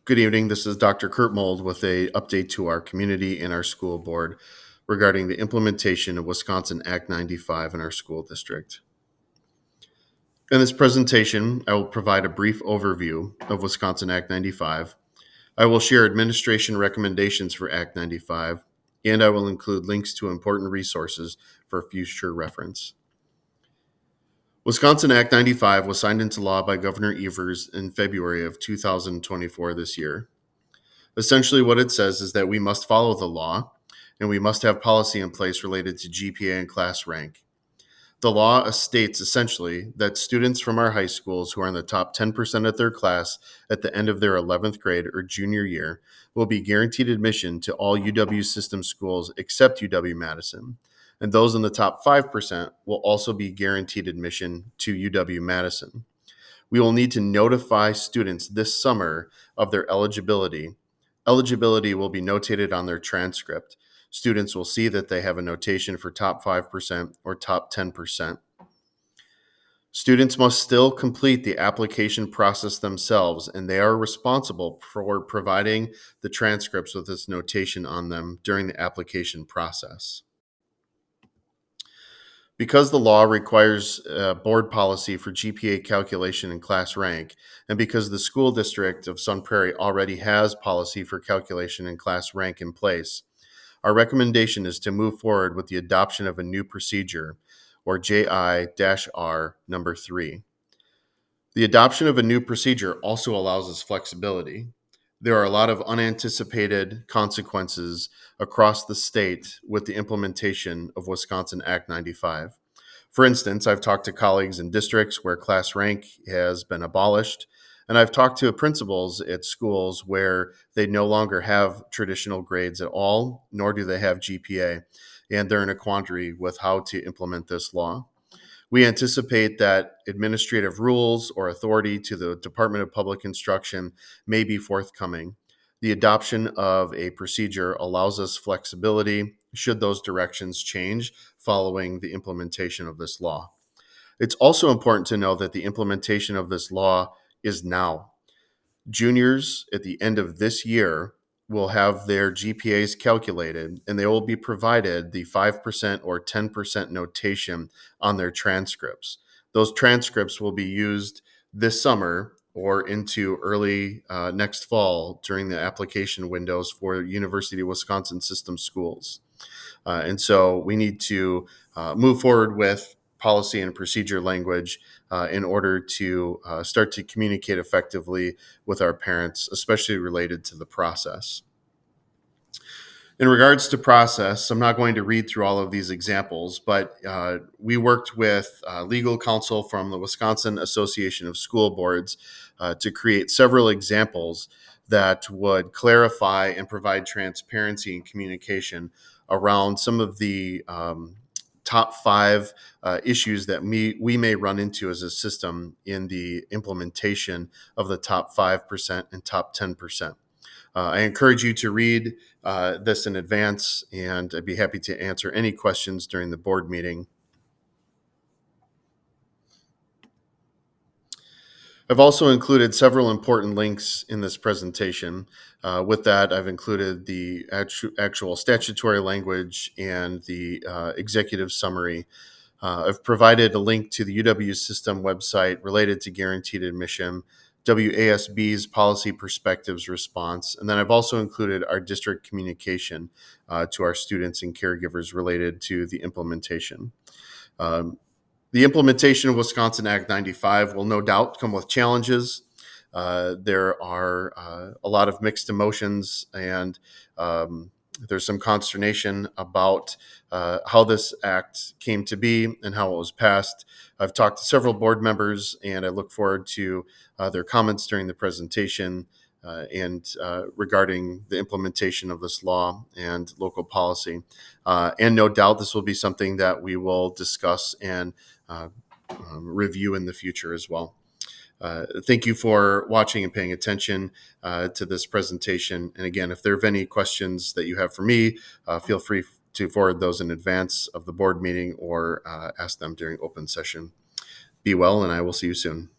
Good evening. This is Dr. Kurt Mold with a update to our community and our school board regarding the implementation of Wisconsin Act 95 in our school district. In this presentation, I will provide a brief overview of Wisconsin Act 95. I will share administration recommendations for Act 95, and I will include links to important resources for future reference. Wisconsin Act 95 was signed into law by Governor Evers in February of 2024 this year. Essentially, what it says is that we must follow the law and we must have policy in place related to GPA and class rank. The law states essentially that students from our high schools who are in the top 10% of their class at the end of their 11th grade or junior year will be guaranteed admission to all UW system schools except UW Madison. And those in the top 5% will also be guaranteed admission to UW Madison. We will need to notify students this summer of their eligibility. Eligibility will be notated on their transcript. Students will see that they have a notation for top 5% or top 10%. Students must still complete the application process themselves, and they are responsible for providing the transcripts with this notation on them during the application process. Because the law requires board policy for GPA calculation and class rank, and because the school district of Sun Prairie already has policy for calculation and class rank in place, our recommendation is to move forward with the adoption of a new procedure, or JI-R number 3. The adoption of a new procedure also allows us flexibility. There are a lot of unanticipated consequences across the state with the implementation of Wisconsin Act 95. For instance, I've talked to colleagues in districts where class rank has been abolished, and I've talked to principals at schools where they no longer have traditional grades at all, nor do they have GPA, and they're in a quandary with how to implement this law. We anticipate that administrative rules or authority to the Department of Public Instruction may be forthcoming. The adoption of a procedure allows us flexibility should those directions change following the implementation of this law. It's also important to know that the implementation of this law is now. Juniors at the end of this year will have their GPAs calculated, and they will be provided the 5% or 10% notation on their transcripts. Those transcripts will be used this summer or into early next fall during the application windows for University of Wisconsin system schools. And so we need to move forward with policy and procedure language in order to start to communicate effectively with our parents, especially related to the process. In regards to process, I'm not going to read through all of these examples, but we worked with legal counsel from the Wisconsin Association of School Boards to create several examples that would clarify and provide transparency and communication around some of the top 5 issues that we may run into as a system in the implementation of the top 5% and top 10%. I encourage you to read this in advance, and I'd be happy to answer any questions during the board meeting. I've also included several important links in this presentation. With that, I've included the actual statutory language and the executive summary. I've provided a link to the UW system website related to guaranteed admission, WASB's policy perspectives response, and then I've also included our district communication to our students and caregivers related to the implementation. The implementation of Wisconsin Act 95 will no doubt come with challenges. There are a lot of mixed emotions, and there's some consternation about how this act came to be and how it was passed. I've talked to several board members, and I look forward to their comments during the presentation and regarding the implementation of this law and local policy. And no doubt this will be something that we will discuss and review in the future as well. Thank you for watching and paying attention to this presentation. And again, if there are any questions that you have for me, feel free to forward those in advance of the board meeting or ask them during open session. Be well, and I will see you soon.